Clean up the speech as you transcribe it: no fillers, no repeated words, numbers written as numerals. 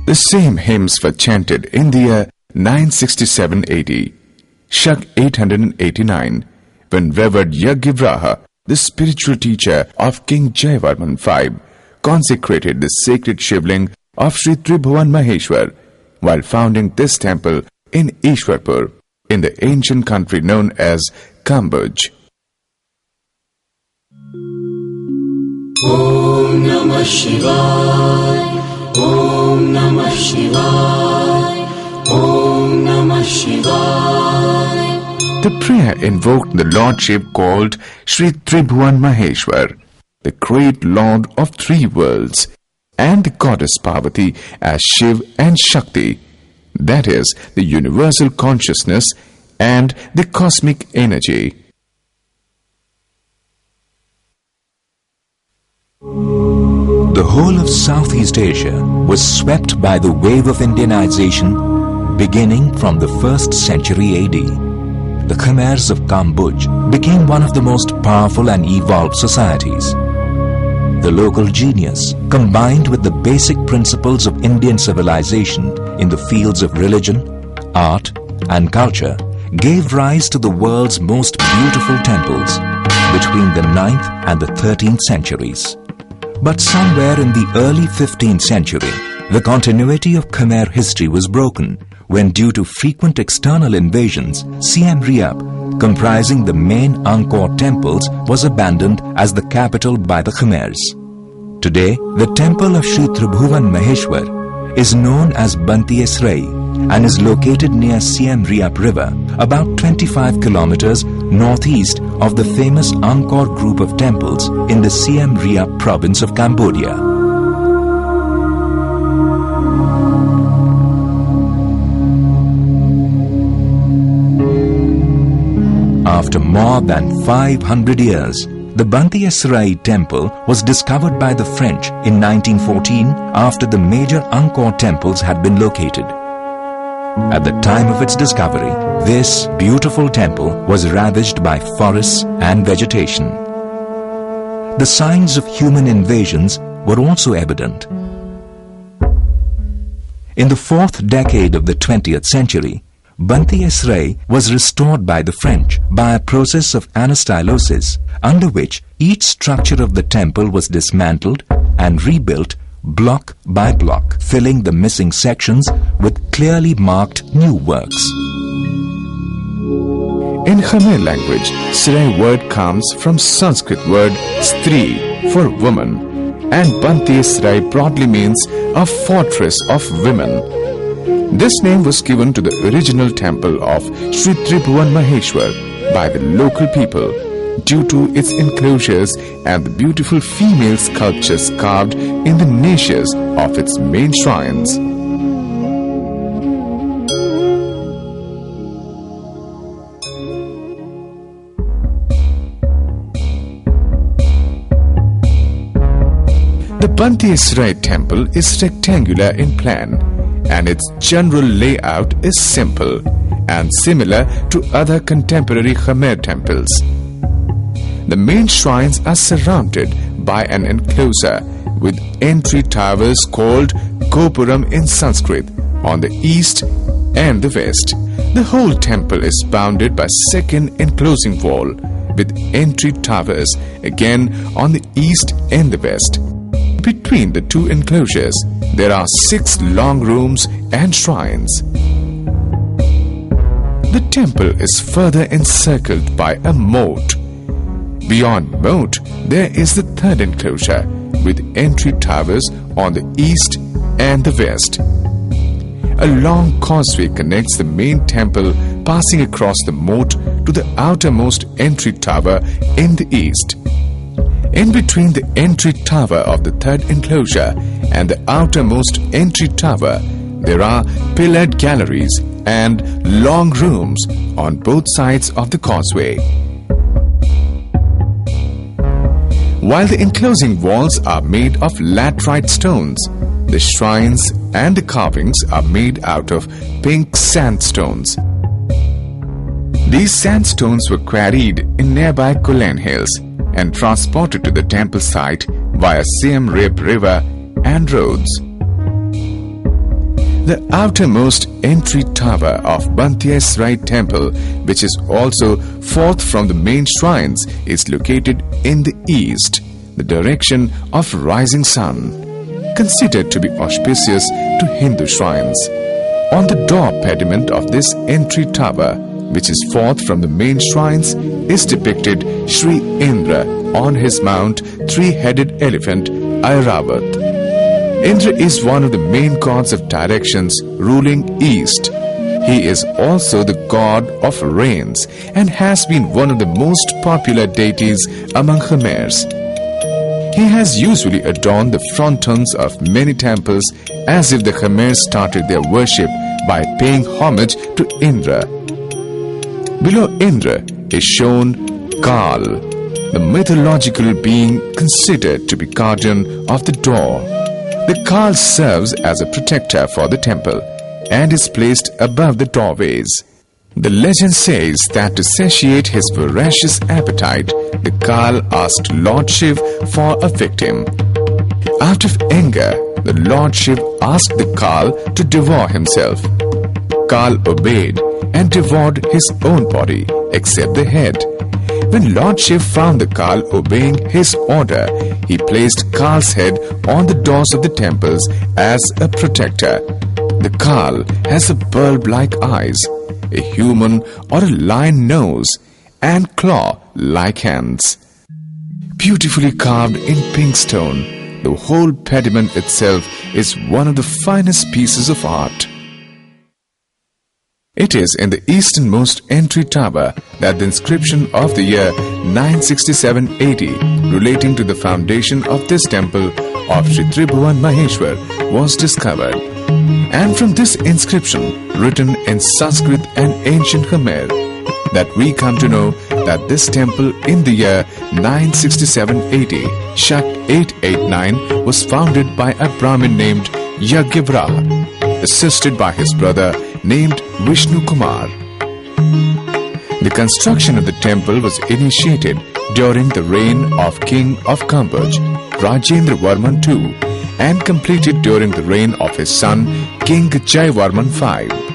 The same hymns were chanted in the year 967 AD, Shak 889, when Revered Yagyavarha, the spiritual teacher of King Jayavarman V, consecrated the sacred Shivling of Sri Tribhuvan Maheshwar while founding this temple in Ishwarpur, in the ancient country known as Kambuj. Om Namah Shivaya. Om Namah Shivaya. Om Namah Shivaya. The prayer invoked the lordship called Sri Tribhuvan Maheshwar, the great lord of three worlds, and the goddess Parvati as Shiv and Shakti, that is, the universal consciousness and the cosmic energy. The whole of Southeast Asia was swept by the wave of Indianization beginning from the 1st century AD. The Khmers of Kambuj became one of the most powerful and evolved societies. The local genius, combined with the basic principles of Indian civilization in the fields of religion, art and culture, gave rise to the world's most beautiful temples between the 9th and the 13th centuries. But somewhere in the early 15th century, the continuity of Khmer history was broken when, due to frequent external invasions, Siem Reap, comprising the main Angkor temples, was abandoned as the capital by the Khmers. Today, the temple of Sri Tribhuvan Maheshwar is known as Banteay Srei and is located near Siem Reap River, about 25 kilometers northeast of the famous Angkor group of temples in the Siem Reap province of Cambodia. After more than 500 years, the Banteay Srei Temple was discovered by the French in 1914 after the major Angkor temples had been located. At the time of its discovery, this beautiful temple was ravaged by forests and vegetation. The signs of human invasions were also evident. In the 4th decade of the 20th century, Banteay Srei was restored by the French by a process of anastylosis, under which each structure of the temple was dismantled and rebuilt block by block, filling the missing sections with clearly marked new works. In Khmer language, Srei word comes from Sanskrit word Stri for woman, and Banteay Srei broadly means a fortress of women. This name was given to the original temple of Sri Tribhuvan Maheshwar by the local people due to its enclosures and the beautiful female sculptures carved in the niches of its main shrines. The Banteay Srei Temple is rectangular in plan, and its general layout is simple, and similar to other contemporary Khmer temples. The main shrines are surrounded by an enclosure with entry towers called Gopuram in Sanskrit on the east and the west. The whole temple is bounded by second enclosing wall with entry towers again on the east and the west. Between the two enclosures, there are 6 long rooms and shrines. The temple is further encircled by a moat. Beyond moat, there is the third enclosure with entry towers on the east and the west. A long causeway connects the main temple passing across the moat to the outermost entry tower in the east. In between the entry tower of the third enclosure and the outermost entry tower, there are pillared galleries and long rooms on both sides of the causeway. While the enclosing walls are made of laterite stones, the shrines and the carvings are made out of pink sandstones. These sandstones were quarried in nearby Kulen Hills and transported to the temple site via Siem Reap River and roads. The outermost entry tower of Banteay Srei Temple, which is also fourth from the main shrines, is located in the east, the direction of rising sun, considered to be auspicious to Hindu shrines. On the door pediment of this entry tower, which is fourth from the main shrines, is depicted Sri Indra on his mount, 3-headed elephant Airavat. Indra is one of the main gods of directions ruling east. He is also the god of rains and has been one of the most popular deities among Khmers. He has usually adorned the frontons of many temples as if the Khmers started their worship by paying homage to Indra. Below Indra is shown Kal, the mythological being considered to be guardian of the door. The Kal serves as a protector for the temple and is placed above the doorways. The legend says that to satiate his voracious appetite, the Kal asked Lord Shiv for a victim. Out of anger, the Lord Shiv asked the Kal to devour himself. Kal obeyed and devoured his own body, except the head. When Lord Shiv found the Kal obeying his order, he placed Kal's head on the doors of the temples as a protector. The Kal has a bulb-like eyes, a human or a lion nose, and claw-like hands. Beautifully carved in pink stone, the whole pediment itself is one of the finest pieces of art. It is in the easternmost entry tower that the inscription of the year 967 AD relating to the foundation of this temple of Sri Tribhuvan Maheshwar was discovered. And from this inscription, written in Sanskrit and ancient Khmer, that we come to know that this temple in the year 967 AD, Shak 889, was founded by a Brahmin named Yagyavrah, assisted by his brother named Vishnu Kumar. The construction of the temple was initiated during the reign of King of Kambuj, Rajendra Varman II, and completed during the reign of his son, King Jaivarman V.